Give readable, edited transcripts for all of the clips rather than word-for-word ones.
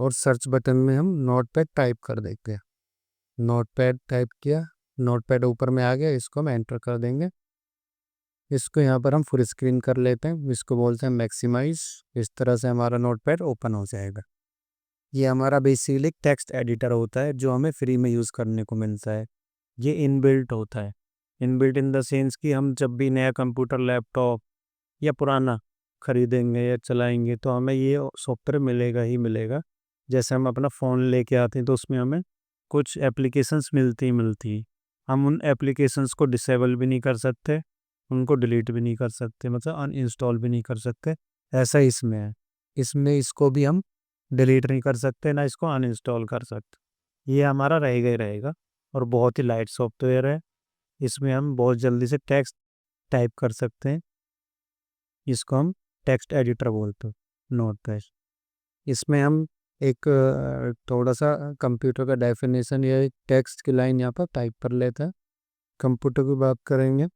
और search button में हम नोटपैड टाइप कर देते हैं। नोटपैड टाइप किया, नोटपैड ऊपर में आ गया, इसको हम एंटर कर देंगे। इसको यहाँ पर हम फुल स्क्रीन कर लेते हैं, इसको बोलते हैं मैक्सिमाइज। इस तरह से हमारा नोटपैड ओपन हो जाएगा। ये हमारा बेसिकली टेक्स्ट एडिटर होता है जो हमें फ्री में यूज़ करने को मिलता है। ये इनबिल्ट होता है। इनबिल्ट इन द सेंस कि हम जब भी नया कंप्यूटर, लैपटॉप या पुराना खरीदेंगे या चलाएंगे तो हमें ये सॉफ्टवेयर मिलेगा ही मिलेगा। जैसे हम अपना फ़ोन लेके आते हैं तो उसमें हमें कुछ एप्लीकेशंस मिलती हम उन एप्लीकेशंस को डिसेबल भी नहीं कर सकते, उनको डिलीट भी नहीं कर सकते, मतलब अनइंस्टॉल भी नहीं कर सकते। ऐसा इसमें है। इसमें इसको भी हम डिलीट नहीं कर सकते, ना इसको अनइंस्टॉल कर सकते। ये हमारा रहेगा ही रहेगा। और बहुत ही लाइट सॉफ्टवेयर है। इसमें हम बहुत जल्दी से टेक्स्ट टाइप कर सकते हैं। इसको हम टेक्स्ट एडिटर बोलते हैं, नोटपैड। इसमें हम एक थोड़ा सा कंप्यूटर का डेफिनेशन या एक टेक्स्ट की लाइन यहाँ पर टाइप कर लेते हैं। कंप्यूटर की बात करेंगे।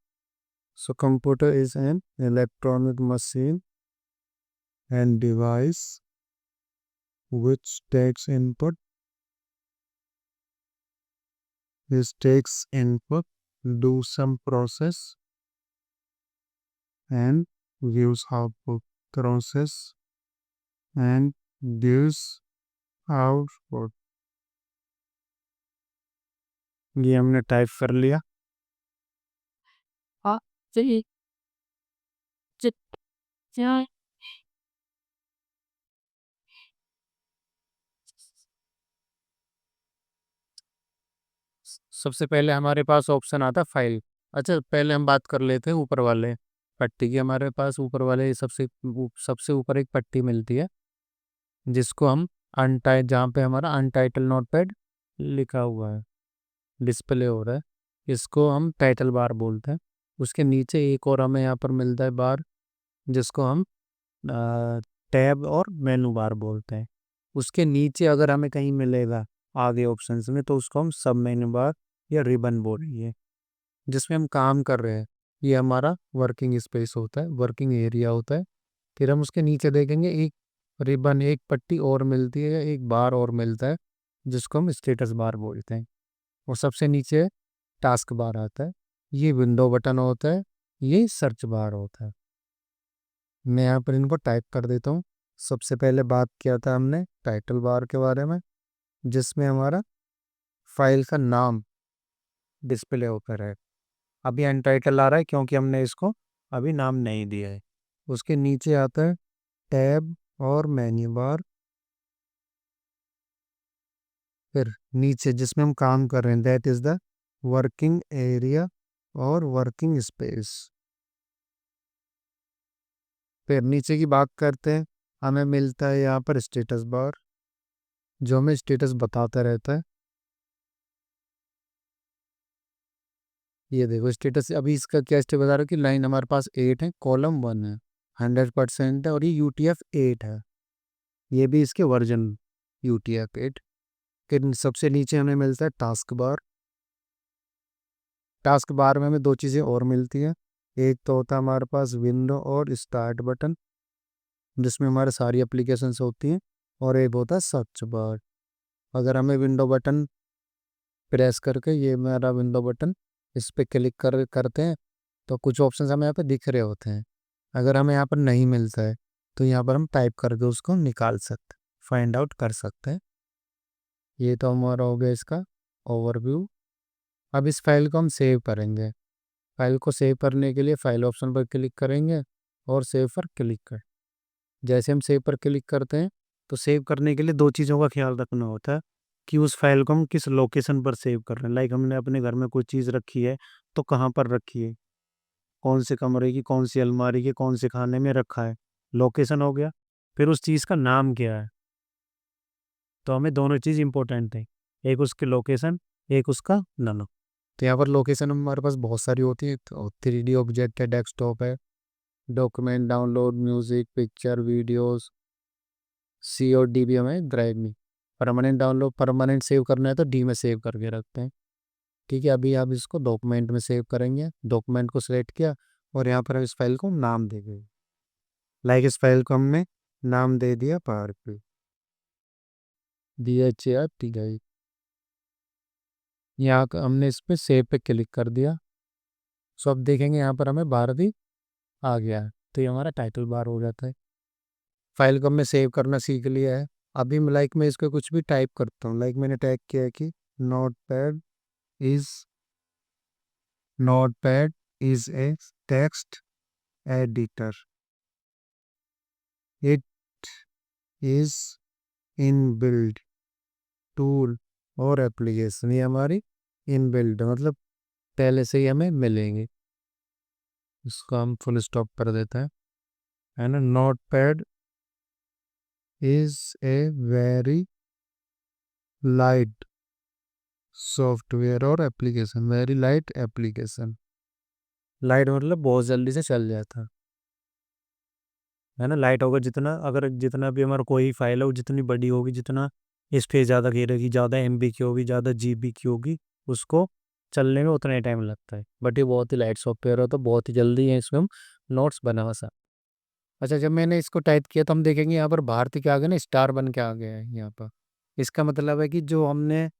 So computer is an electronic machine and device which takes input do some process and gives output, process and gives output। ये हमने टाइप कर लिया। हाँ, सही। चित क्या सबसे पहले हमारे पास ऑप्शन आता फाइल। अच्छा, पहले हम बात कर लेते हैं ऊपर वाले पट्टी की। हमारे पास ऊपर वाले सबसे ऊपर एक पट्टी मिलती है जिसको हम जहाँ पे हमारा अनटाइटल नोटपैड लिखा हुआ है, डिस्प्ले हो रहा है, इसको हम टाइटल बार बोलते हैं। उसके नीचे एक और हमें यहाँ पर मिलता है बार, जिसको हम टैब और मेनू बार बोलते हैं। उसके नीचे अगर हमें कहीं मिलेगा आगे ऑप्शंस में तो उसको हम सब मेनू बार या रिबन बोलेंगे। जिसमें हम काम कर रहे हैं ये हमारा वर्किंग स्पेस होता है, वर्किंग एरिया होता है। फिर हम उसके नीचे देखेंगे एक रिबन, एक पट्टी और मिलती है या एक बार और मिलता है जिसको हम स्टेटस बार बोलते हैं। और सबसे नीचे टास्क बार आता है। ये विंडो बटन होता है, ये सर्च बार होता है। मैं यहाँ पर इनको टाइप कर देता हूँ। सबसे पहले बात किया था हमने टाइटल बार के बारे में, जिसमें हमारा फाइल का नाम डिस्प्ले होकर है। अभी अनटाइटल आ रहा है क्योंकि हमने इसको अभी नाम नहीं दिया है। उसके नीचे आता है टैब और मेन्यू बार। फिर नीचे जिसमें हम काम कर रहे हैं that is the working area और वर्किंग स्पेस। फिर नीचे की बात करते हैं, हमें मिलता है यहाँ पर स्टेटस बार जो हमें स्टेटस बताता रहता है। ये देखो स्टेटस, अभी इसका क्या स्टेटस बता रहा है कि लाइन हमारे पास 8 है, कॉलम 1 है, 100% है और ये UTF-8 है। ये भी इसके वर्जन UTF-8। फिर सबसे नीचे हमें मिलता है टास्क बार। टास्क बार में हमें दो चीज़ें और मिलती हैं। एक तो होता है हमारे पास विंडो और स्टार्ट बटन जिसमें हमारे सारी एप्लीकेशंस होती हैं, और एक होता है सर्च बार। अगर हमें विंडो बटन प्रेस करके, ये मेरा विंडो बटन, इस पर क्लिक करते हैं तो कुछ ऑप्शंस हमें यहाँ पे दिख रहे होते हैं। अगर हमें यहाँ पर नहीं मिलता है तो यहाँ पर हम टाइप करके उसको निकाल सकते, फाइंड आउट कर सकते हैं। ये तो हमारा हो गया इसका ओवरव्यू। अब इस फाइल को हम सेव करेंगे। फाइल को सेव करने के लिए फाइल ऑप्शन पर क्लिक करेंगे और सेव पर क्लिक कर। जैसे हम सेव पर क्लिक करते हैं तो सेव करने के लिए दो चीज़ों का ख्याल रखना होता है कि उस फाइल को हम किस लोकेशन पर सेव कर रहे हैं। लाइक हमने अपने घर में कोई चीज़ रखी है तो कहाँ पर रखी है, कौन से कमरे की, कौन सी अलमारी के, कौन से खाने में रखा है, लोकेशन हो गया। फिर उस चीज़ का नाम क्या है। तो हमें दोनों चीज़ इंपॉर्टेंट है, एक उसकी लोकेशन, एक उसका नाम। तो यहाँ पर लोकेशन हमारे पास बहुत सारी होती है। तो 3D ऑब्जेक्ट है, डेस्कटॉप है, document download, music, picture, videos, C और डी भी हमें ड्राइव में। परमानेंट डाउनलोड, परमानेंट सेव करना है तो डी में सेव करके रखते हैं। ठीक है, अभी आप इसको डॉक्यूमेंट में सेव करेंगे। डॉक्यूमेंट को सिलेक्ट किया और यहाँ पर हम इस फाइल को नाम देंगे। लाइक इस फाइल को हमने नाम दे दिया पावर पे। DHARTI। यहाँ हमने इस पे सेव पे क्लिक कर दिया। सो अब देखेंगे यहाँ पर हमें भारती आ गया है, तो ये हमारा टाइटल बार हो जाता है। फाइल को हमने सेव करना सीख लिया है। अभी मैं इसको कुछ भी टाइप करता हूँ। मैंने टाइप किया है कि note pad is A text editor. It is in build tool और एप्लीकेशन। ये हमारी इन बिल्ड मतलब पहले से ही हमें मिलेंगे। इसको हम फुल स्टॉप कर देते हैं, है ना। Note pad is a very light software और application. Very light application. Light मतलब बहुत जल्दी से चल जाता है ना। लाइट होगा जितना, अगर जितना भी हमारा कोई फाइल है वो जितनी बड़ी होगी, जितना स्पेस ज़्यादा घेरेगी, ज़्यादा MB की होगी, ज़्यादा GB की होगी, उसको चलने में उतना ही टाइम लगता है। बट ये बहुत ही लाइट सॉफ्टवेयर है, तो बहुत ही जल्दी है इसमें हम नोट्स बना सकते। अच्छा, जब मैंने इसको टाइप किया तो हम देखेंगे यहाँ पर भारती के आगे ना स्टार बन के आ गया है यहाँ पर। इसका मतलब है कि जो हमने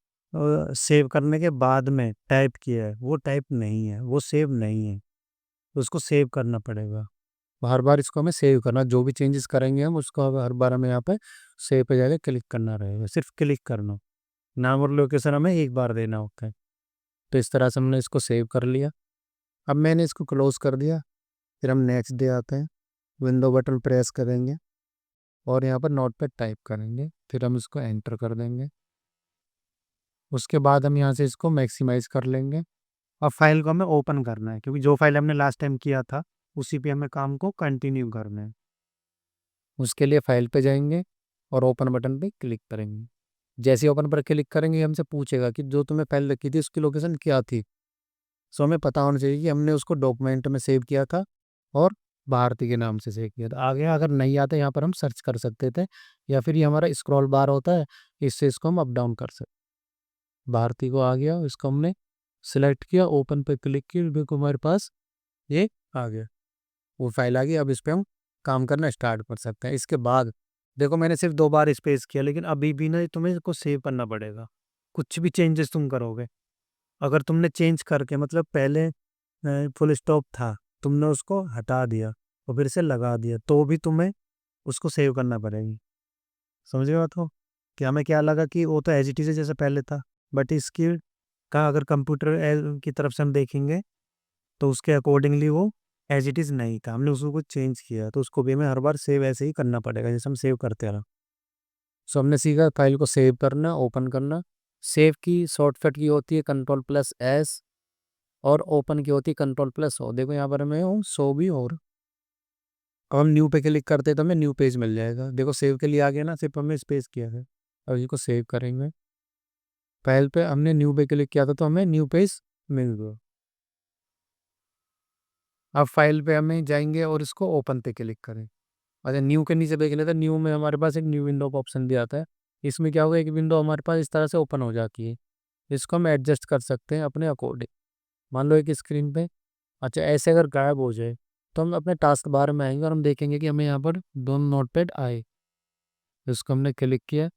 सेव करने के बाद में टाइप किया है वो टाइप नहीं है, वो सेव नहीं है। तो उसको सेव करना पड़ेगा। हर बार इसको हमें सेव करना, जो भी चेंजेस करेंगे हम उसको हर बार हमें यहाँ पे सेव पे जाके क्लिक करना रहेगा। सिर्फ क्लिक करना, नाम और लोकेशन हमें एक बार देना होता है। तो इस तरह से हमने इसको सेव कर लिया। अब मैंने इसको क्लोज कर दिया। फिर हम नेक्स्ट डे आते हैं, विंडो बटन प्रेस करेंगे और यहाँ पर नोट पे टाइप करेंगे। फिर हम इसको एंटर कर देंगे। उसके बाद हम यहाँ से इसको मैक्सिमाइज कर लेंगे। अब फाइल को हमें ओपन करना है, क्योंकि जो फाइल हमने लास्ट टाइम किया था उसी पे हमें काम को कंटिन्यू करना है। उसके लिए फाइल पे जाएंगे और ओपन बटन पे क्लिक करेंगे। जैसे ओपन पर क्लिक करेंगे हमसे पूछेगा कि जो तुम्हें फाइल रखी थी उसकी लोकेशन क्या थी। सो हमें पता होना चाहिए कि हमने उसको डॉक्यूमेंट में सेव किया था और भारती के नाम से सेव किया था। आगे अगर नहीं आता यहाँ पर हम सर्च कर सकते थे, या फिर ये हमारा स्क्रॉल बार होता है, इससे इसको हम अप डाउन कर सकते। भारती को आ गया, इसको हमने सिलेक्ट किया, ओपन पे क्लिक किया, देखो हमारे पास ये आ गया, वो फाइल आ गई। अब इस पर हम काम करना स्टार्ट कर सकते हैं। इसके बाद देखो मैंने सिर्फ 2 बार स्पेस किया, लेकिन अभी भी ना तुम्हें इसको सेव करना पड़ेगा। कुछ भी चेंजेस तुम करोगे, अगर तुमने चेंज करके मतलब पहले फुल स्टॉप था, तुमने उसको हटा दिया और फिर से लगा दिया, तो भी तुम्हें उसको सेव करना पड़ेगी। समझ गए बात को? कि हमें क्या लगा कि वो तो एज इट इज है जैसे पहले था, बट इसकी का अगर कंप्यूटर की तरफ से हम देखेंगे तो उसके अकॉर्डिंगली वो एज इट इज़ नहीं था, हमने उसको कुछ चेंज किया, तो उसको भी हमें हर बार सेव ऐसे ही करना पड़ेगा जैसे हम सेव करते रहा। सो हमने सीखा फाइल को सेव करना, ओपन करना। सेव की शॉर्टकट की होती है Ctrl+S, और ओपन की होती है Ctrl+O। देखो यहाँ पर हमें वो सो भी, और अब हम न्यू पे क्लिक करते हैं तो हमें न्यू पेज मिल जाएगा। देखो सेव के लिए आ गया ना, सिर्फ हमें स्पेस किया है। अब इसको सेव करेंगे। फाइल पे हमने न्यू पे क्लिक किया था तो हमें न्यू पेज मिल गया। अब फाइल पे हमें जाएंगे और इसको ओपन पे क्लिक करें। अच्छा, न्यू के नीचे देख लेते हैं। न्यू में हमारे पास एक न्यू विंडो का ऑप्शन भी आता है। इसमें क्या होगा, एक विंडो हमारे पास इस तरह से ओपन हो जाती है। इसको हम एडजस्ट कर सकते हैं अपने अकॉर्डिंग। मान लो एक स्क्रीन पे, अच्छा ऐसे अगर गायब हो जाए तो हम अपने टास्क बार में आएंगे और हम देखेंगे कि हमें यहाँ पर दोनों नोटपैड आए। इसको हमने क्लिक किया।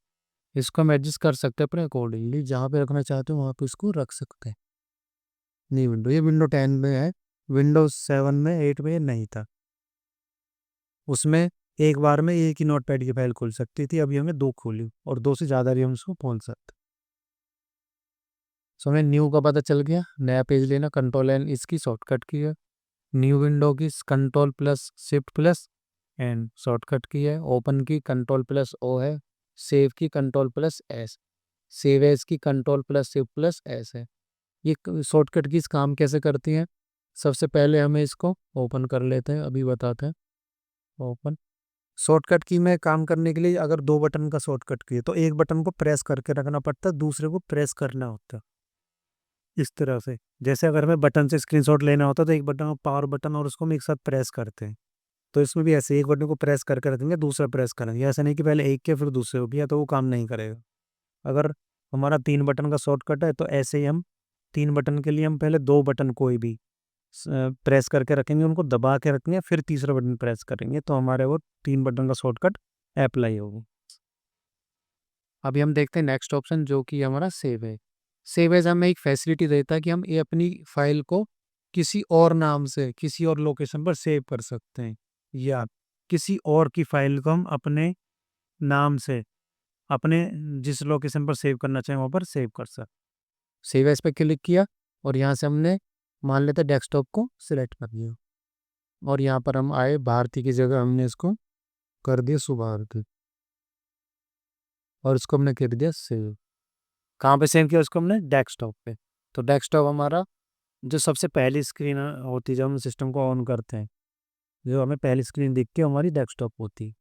इसको हम एडजस्ट कर सकते हैं अपने अकॉर्डिंगली, जहाँ पे रखना चाहते हो वहाँ पे इसको रख सकते हैं। न्यू विंडो, ये विंडो 10 में है। विंडोज 7 में 8 में ये नहीं था। उसमें एक बार में एक ही नोटपैड की फाइल खुल सकती थी, अभी हमें 2 खोली और 2 से ज़्यादा भी हम उसको खोल सकते। सो हमें न्यू का पता चल गया, नया पेज लेना। Ctrl+N इसकी शॉर्टकट की है। न्यू विंडो की Ctrl+Shift+N शॉर्टकट की है। ओपन की Ctrl+O है। सेव की Ctrl+S। सेव एज की Ctrl+Shift+S है। ये शॉर्टकट की इस काम कैसे करती हैं, सबसे पहले हमें इसको ओपन कर लेते हैं, अभी बताते हैं। ओपन शॉर्टकट की में काम करने के लिए अगर 2 बटन का शॉर्टकट की है तो एक बटन को प्रेस करके रखना पड़ता है, दूसरे को प्रेस करना होता है। इस तरह से, जैसे अगर हमें बटन से स्क्रीनशॉट लेना होता है तो एक बटन पावर बटन और उसको हम एक साथ प्रेस करते हैं। तो इसमें भी ऐसे एक बटन को प्रेस करके रखेंगे, दूसरा प्रेस करेंगे। ऐसा नहीं कि पहले एक के फिर दूसरे को किया, तो वो काम नहीं करेगा। अगर हमारा 3 बटन का शॉर्टकट है तो ऐसे ही हम 3 बटन के लिए हम पहले 2 बटन कोई भी प्रेस करके रखेंगे, उनको दबा के रखेंगे, फिर तीसरा बटन प्रेस करेंगे, तो हमारे वो 3 बटन का शॉर्टकट अप्लाई होगा। अभी हम देखते हैं नेक्स्ट ऑप्शन जो कि हमारा सेव है। सेव एज हमें एक फैसिलिटी देता है कि हम ये अपनी फाइल को किसी और नाम से किसी और लोकेशन पर सेव कर सकते हैं, या किसी और की फाइल को हम अपने नाम से अपने जिस लोकेशन पर सेव करना चाहें वहाँ पर सेव कर सकते। सेव एज पे क्लिक किया और यहाँ से हमने मान लेते डेस्कटॉप को सिलेक्ट कर लिया और यहाँ पर हम आए भारती की जगह हमने इसको कर दिया सुभारती और इसको हमने कर दिया सेव। कहाँ पे सेव किया उसको हमने? डेस्कटॉप पे। तो डेस्कटॉप हमारा जो सबसे पहली स्क्रीन होती है जब हम सिस्टम को ऑन करते हैं, जो हमें पहली स्क्रीन दिखती है हमारी डेस्कटॉप होती है।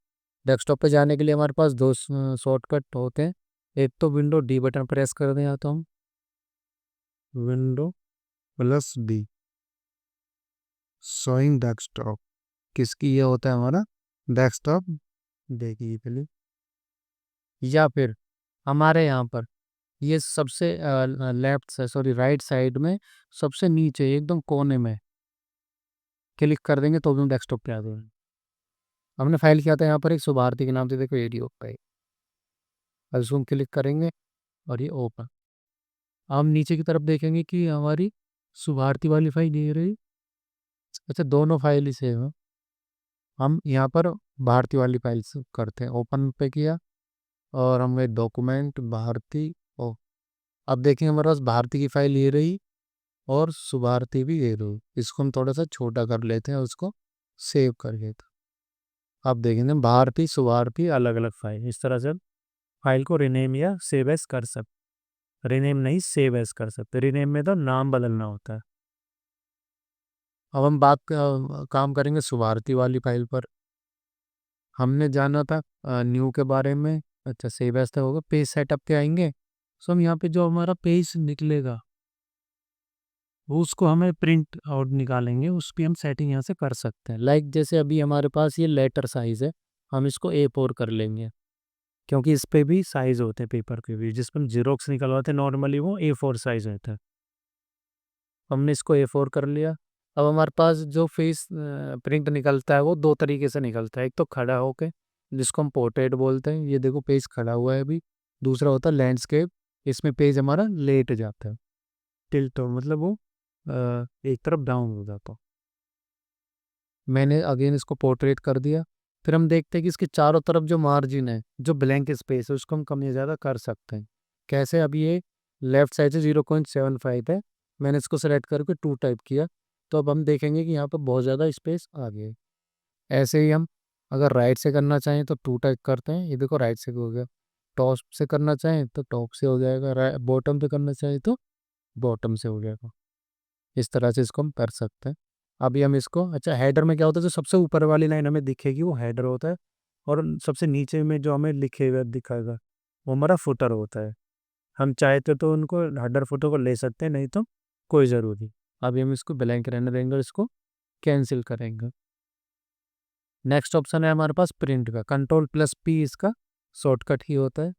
डेस्कटॉप पे जाने के लिए हमारे पास दो शॉर्टकट होते हैं। एक तो विंडो डी बटन प्रेस कर दें, या तो हम window plus D showing desktop, किसकी ये होता है हमारा डेस्कटॉप, देखिए पहले। या फिर हमारे यहाँ पर ये सबसे लेफ्ट से सॉरी राइट साइड में सबसे नीचे एकदम कोने में क्लिक कर देंगे तो भी हम डेस्कटॉप पे आ जाएंगे। हमने फाइल किया था यहाँ पर एक सुभारती के नाम से, देखो एडियो पे। अब इसको हम क्लिक करेंगे और ये ओपन। हम नीचे की तरफ देखेंगे कि हमारी सुभारती वाली फाइल ये रही। अच्छा, दोनों फाइल ही सेम है। हम यहाँ पर भारती वाली फाइल से करते हैं, ओपन पे किया और हम गए डॉक्यूमेंट भारती। ओ, अब देखेंगे हमारे पास भारती की फाइल ये रही और सुभारती भी ये रही। इसको हम थोड़ा सा छोटा कर लेते हैं और उसको सेव करके। अब देखेंगे भारती सुभारती अलग अलग फाइल, इस तरह से फाइल को रिनेम या सेव एज कर सकते। रिनेम नहीं, सेव एज कर सकते। रिनेम में तो नाम बदलना होता है। अब हम काम करेंगे सुभारती वाली फाइल पर। हमने जाना था न्यू के बारे में। अच्छा, सेव एज तक होगा, पेज सेटअप पे आएंगे। सो हम यहाँ पे जो हमारा पेज निकलेगा वो उसको हमें प्रिंट आउट निकालेंगे, उसकी हम सेटिंग यहाँ से कर सकते हैं। लाइक जैसे अभी हमारे पास ये लेटर साइज है, हम इसको A4 कर लेंगे क्योंकि इस पे भी साइज होते हैं पेपर के भी, जिस पर हम जीरोक्स निकलवाते हैं नॉर्मली वो A4 साइज होता है। हमने इसको A4 कर लिया। अब हमारे पास जो फेस प्रिंट निकलता है वो दो तरीके से निकलता है। एक तो खड़ा होके जिसको हम पोर्ट्रेट बोलते हैं, ये देखो पेज खड़ा हुआ है अभी। दूसरा होता है लैंडस्केप, इसमें पेज हमारा लेट जाता है, टिल्ट मतलब वो एक तरफ डाउन हो जाता है। मैंने अगेन इसको पोर्ट्रेट कर दिया। फिर हम देखते हैं कि इसके चारों तरफ जो मार्जिन है, जो ब्लैंक स्पेस है, उसको हम कम या ज़्यादा कर सकते हैं। कैसे? अभी ये लेफ्ट साइड से 0.75 है, मैंने इसको सेलेक्ट करके 2 टाइप किया, तो अब हम देखेंगे कि यहाँ पर बहुत ज़्यादा स्पेस आ गया है। ऐसे ही हम अगर राइट से करना चाहें तो 2 टाइप करते हैं, ये देखो राइट से हो गया। टॉप से करना चाहें तो टॉप से हो जाएगा, बॉटम से करना चाहें तो बॉटम से हो जाएगा। इस तरह से इसको हम कर सकते हैं। अभी हम इसको, अच्छा हेडर में क्या होता है, जो सबसे ऊपर वाली लाइन हमें दिखेगी वो हेडर होता है और सबसे नीचे में जो हमें लिखे हुए दिखाएगा वो हमारा फुटर होता है। हम चाहते तो उनको हेडर फुटर को ले सकते हैं, नहीं तो कोई ज़रूरी। अभी हम इसको ब्लैंक रहने देंगे और इसको कैंसिल करेंगे। नेक्स्ट ऑप्शन है हमारे पास प्रिंट का, Ctrl+P इसका शॉर्टकट ही होता है।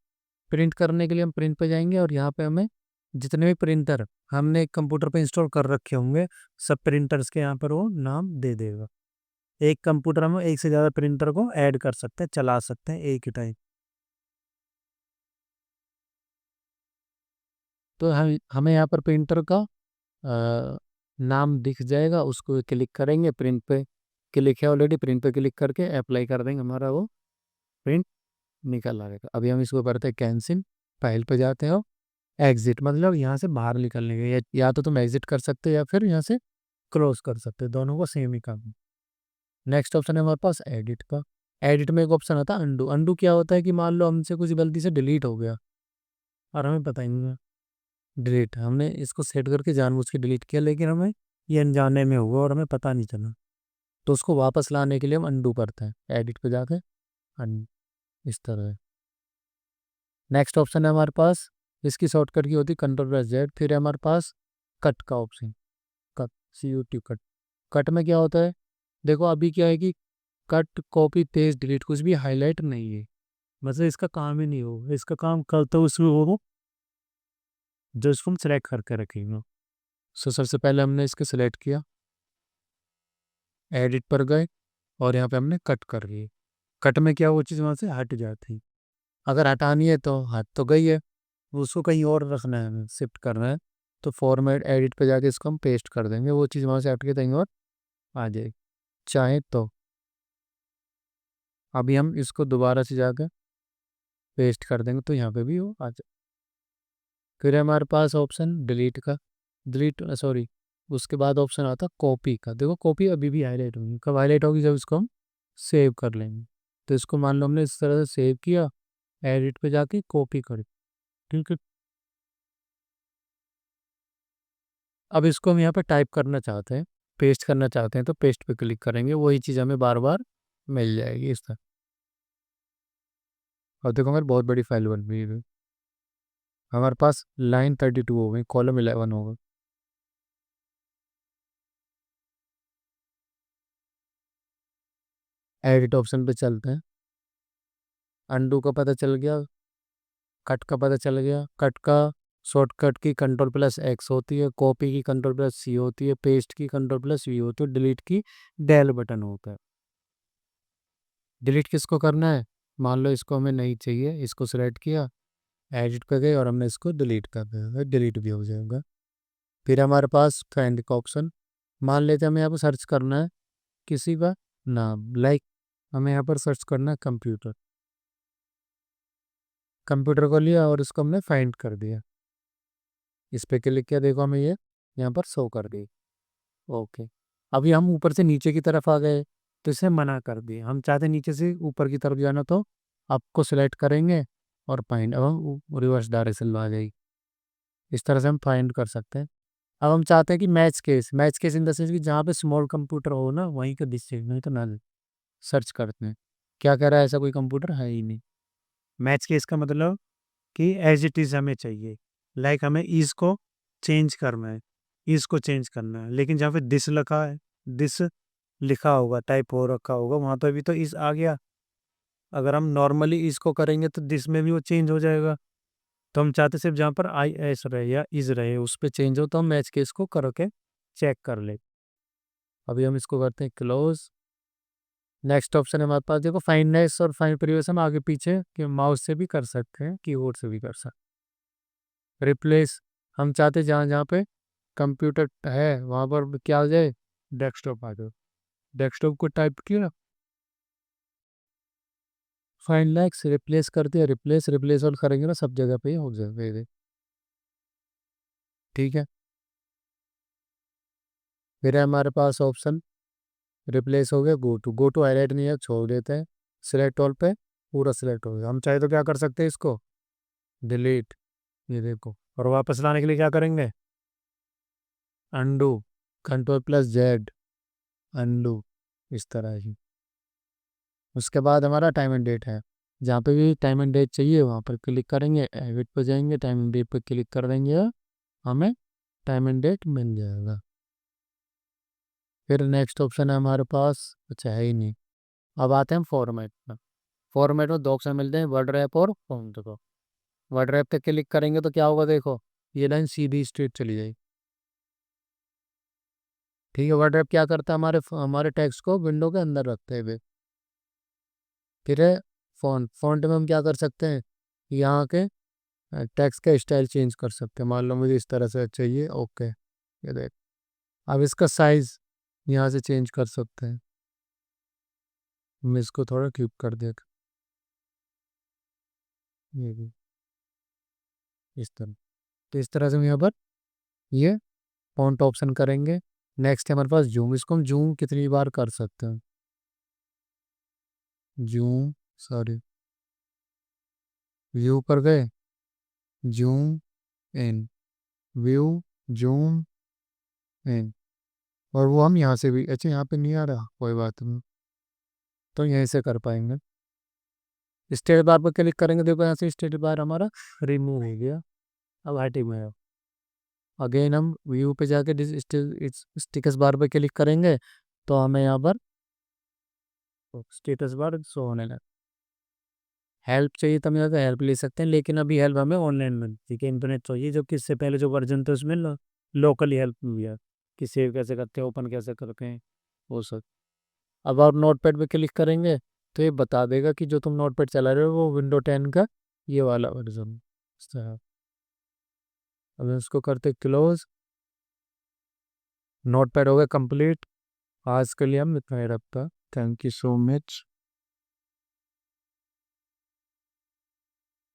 प्रिंट करने के लिए हम प्रिंट पे जाएंगे और यहाँ पे हमें जितने भी प्रिंटर हमने एक कंप्यूटर पे इंस्टॉल कर रखे होंगे सब प्रिंटर्स के यहाँ पर वो नाम दे देगा। एक कंप्यूटर में एक से ज़्यादा प्रिंटर को ऐड कर सकते हैं, चला सकते हैं एक ही टाइम। तो हमें यहाँ पर प्रिंटर का नाम दिख जाएगा, उसको क्लिक करेंगे, प्रिंट पे क्लिक है ऑलरेडी, प्रिंट पे क्लिक करके अप्लाई कर देंगे, हमारा वो प्रिंट निकल आएगा। अभी हम इसको करते हैं कैंसिल, फाइल पे जाते हैं, एग्जिट मतलब यहाँ से बाहर निकलने के, या तो तुम एग्जिट कर सकते हो या फिर यहाँ से क्लोज कर सकते हो, दोनों को सेम ही काम है। नेक्स्ट ऑप्शन है हमारे पास एडिट का। एडिट में एक ऑप्शन आता है अंडू। अंडू क्या होता है कि मान लो हमसे कुछ गलती से डिलीट हो गया और हमें पता ही नहीं है डिलीट, हमने इसको सेट करके जानबूझ के डिलीट किया लेकिन हमें ये अनजाने में हुआ और हमें पता नहीं चला, तो उसको वापस लाने के लिए हम अंडू करते हैं, एडिट पे जाके अन इस तरह है। नेक्स्ट ऑप्शन है हमारे पास, इसकी शॉर्टकट की होती है Ctrl+Z। फिर है हमारे पास कट का option, cut CUT cut. Cut में क्या होता है, देखो अभी क्या है कि कट कॉपी पेस्ट डिलीट कुछ भी हाईलाइट नहीं है, मतलब इसका काम ही नहीं हो, इसका काम कल तो उसमें हो जो इसको हम सेलेक्ट करके रखेंगे। सो सबसे पहले हमने इसको सेलेक्ट किया, एडिट पर गए और यहाँ पे हमने कट कर लिए। कट में क्या वो चीज़ वहाँ से हट जाती। अगर हटानी है तो हट तो गई है, उसको कहीं और रखना है, हमें शिफ्ट करना है, तो फॉर्मेट एडिट पे जाके इसको हम पेस्ट कर देंगे, वो चीज़ वहाँ से हट के कहीं और आ जाएगी चाहे तो। अभी हम इसको दोबारा से जाकर पेस्ट कर देंगे तो यहाँ पे भी वो आ जाए। फिर है हमारे पास ऑप्शन डिलीट का, डिलीट सॉरी, उसके बाद ऑप्शन आता है कॉपी का। देखो कॉपी अभी भी हाईलाइट होगी, कब हाईलाइट होगी, जब इसको हम सेव कर लेंगे। तो इसको मान लो हमने इस तरह से सेव किया, एडिट पे जाके कॉपी कर, ठीक है। अब इसको हम यहाँ पे टाइप करना चाहते हैं, पेस्ट करना चाहते हैं, तो पेस्ट पे क्लिक करेंगे, वही चीज़ हमें बार बार मिल जाएगी इस तरह। और देखो हमारी बहुत बड़ी फाइल बन गई है, हमारे पास लाइन 32 हो गई, कॉलम 11 होगा। एडिट ऑप्शन पे चलते हैं, अंडू का पता चल गया, कट का पता चल गया। कट का शॉर्टकट की कंट्रोल+X होती है, कॉपी की कंट्रोल+C होती है, पेस्ट की कंट्रोल+V होती है, डिलीट की डेल बटन होता है। डिलीट किसको करना है, मान लो इसको हमें नहीं चाहिए, इसको सिलेक्ट किया, एडिट पे गए और हमने इसको डिलीट कर दिया, डिलीट भी हो जाएगा। फिर हमारे पास फाइंड का ऑप्शन, मान लेते हैं हमें यहाँ पर सर्च करना है किसी का नाम, लाइक हमें यहाँ पर सर्च करना है कंप्यूटर, कंप्यूटर को लिया और इसको हमने फाइंड कर दिया, इस पे क्लिक किया, देखो हमें ये यहाँ पर शो कर गई। ओके, अभी हम ऊपर से नीचे की तरफ आ गए, तो इसे मना कर दिए, हम चाहते हैं नीचे से ऊपर की तरफ जाना, तो आपको सिलेक्ट करेंगे और फाइंड, अब हम रिवर्स डायरेक्शन में आ जाएगी। इस तरह से हम फाइंड कर सकते हैं। अब हम चाहते हैं कि match case in the sense कि जहाँ पे स्मॉल कंप्यूटर हो ना वहीं का डिस्ट्रिक्ट, नहीं तो ना सर्च करते हैं, क्या कह रहा है, ऐसा कोई कंप्यूटर है ही नहीं। मैच केस का मतलब कि एज इट इज़ हमें चाहिए, लाइक हमें ईज को चेंज करना है, ईज को चेंज करना है, लेकिन जहाँ पे दिस लिखा है, दिस लिखा होगा, टाइप हो रखा होगा, वहाँ पे भी तो इज आ गया। अगर हम नॉर्मली इसको करेंगे तो दिस में भी वो चेंज हो जाएगा। तो हम चाहते सिर्फ जहाँ पर आई एस रहे या इज रहे उस पर चेंज हो, तो हम मैच केस को करके चेक कर ले। अभी हम इसको करते हैं क्लोज। नेक्स्ट ऑप्शन है हमारे पास, देखो फाइंडनेस और फाइंड प्रीवियस हम आगे पीछे के माउस से भी कर सकते हैं, कीबोर्ड से भी कर सकते हैं। रिप्लेस, हम चाहते जहाँ जहाँ पे कंप्यूटर है वहाँ पर क्या आ जाए, डेस्कटॉप आ जाए, डेस्कटॉप को टाइप किया, फाइंड लाइक्स रिप्लेस कर दिया, रिप्लेस रिप्लेस और करेंगे ना सब जगह पे ही हो जाएगा ये, ठीक है। फिर है हमारे पास ऑप्शन रिप्लेस हो गया, गो टू हाईलाइट नहीं है, छोड़ देते हैं, सिलेक्ट ऑल पे पूरा सिलेक्ट हो गया। हम चाहे तो क्या कर सकते हैं, इसको डिलीट, ये देखो, और वापस लाने के लिए क्या करेंगे, अंडू, कंट्रोल+Z, अंडू, इस तरह ही। उसके बाद हमारा टाइम एंड डेट है, जहाँ पे भी टाइम एंड डेट चाहिए वहाँ पर क्लिक करेंगे, एडिट पर जाएंगे, टाइम एंड डेट पर क्लिक कर देंगे, हमें टाइम एंड डेट मिल जाएगा। फिर नेक्स्ट ऑप्शन है हमारे पास, अच्छा है ही नहीं। अब आते हैं फॉर्मेट में, फॉर्मेट में 2 ऑप्शन मिलते हैं, वर्ड रैप और फॉन्ट को। वर्ड रैप पे क्लिक करेंगे तो क्या होगा, देखो ये लाइन सीधी स्ट्रेट चली जाएगी, ठीक है। वर्ड रैप क्या करता है, हमारे हमारे टेक्स्ट को विंडो के अंदर रखते हुए। फिर है फॉन्ट, फॉन्ट में हम क्या कर सकते हैं, यहाँ के टेक्स्ट का स्टाइल चेंज कर सकते हैं, मान लो मुझे इस तरह से चाहिए, ओके, ये देख। अब इसका साइज यहाँ से चेंज कर सकते हैं, मैं इसको थोड़ा क्यूब कर दिया, ये भी इस तरह। तो इस तरह से हम यहाँ पर ये फॉन्ट ऑप्शन करेंगे। नेक्स्ट है हमारे पास जूम, इसको हम जूम कितनी बार कर सकते हैं, जूम सॉरी, व्यू पर गए, zoom in, view, zoom in, और वो हम यहाँ से भी, अच्छा यहाँ पे नहीं आ रहा, कोई बात नहीं, तो यहीं से कर पाएंगे। स्टेट बार पर क्लिक करेंगे, देखो यहाँ से स्टेट बार हमारा रिमूव हो गया, अब हाइटिंग में है। अगेन हम व्यू पे जाके स्टिकस बार पे क्लिक करेंगे, तो हमें यहाँ पर स्टेटस बार शो होने लगा। हेल्प चाहिए तो हम यहाँ से हेल्प ले सकते हैं, लेकिन अभी हेल्प हमें ऑनलाइन मिलती है, इंटरनेट चाहिए, जो कि इससे पहले जो वर्जन था उसमें लोकली हेल्प मिल गया, कि सेव कैसे करते हैं, ओपन कैसे करते हैं, वो सब। अब आप नोट पैड पर क्लिक करेंगे तो ये बता देगा कि जो तुम नोट पैड चला रहे हो वो विंडो 10 का ये वाला वर्जन। अब इसको करते क्लोज। नोटपैड हो गया कंप्लीट। आज के लिए हम इतना ही रखता। Thank you so much.